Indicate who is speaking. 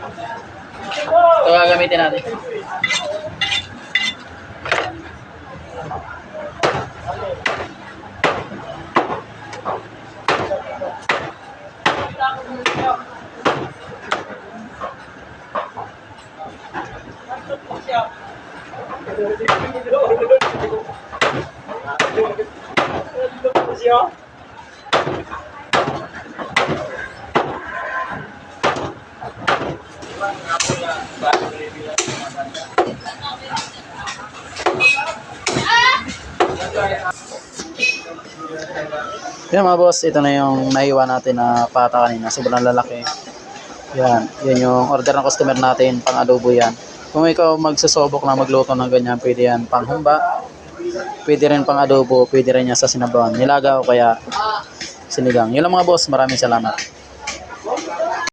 Speaker 1: Ito gagamitin natin. Yan mga boss, ito na yung naiwan natin na pata kanina. Sobrang lalaki. Yan, yan yung order ng customer natin, pang adobo yan. Kung ikaw magsusobok na magluto ng ganyan, pwede yan pang humba, pwede rin pang adobo, pwede rin yan sa sinabawan, nilaga o kaya sinigang. Yun lang mga boss, maraming salamat.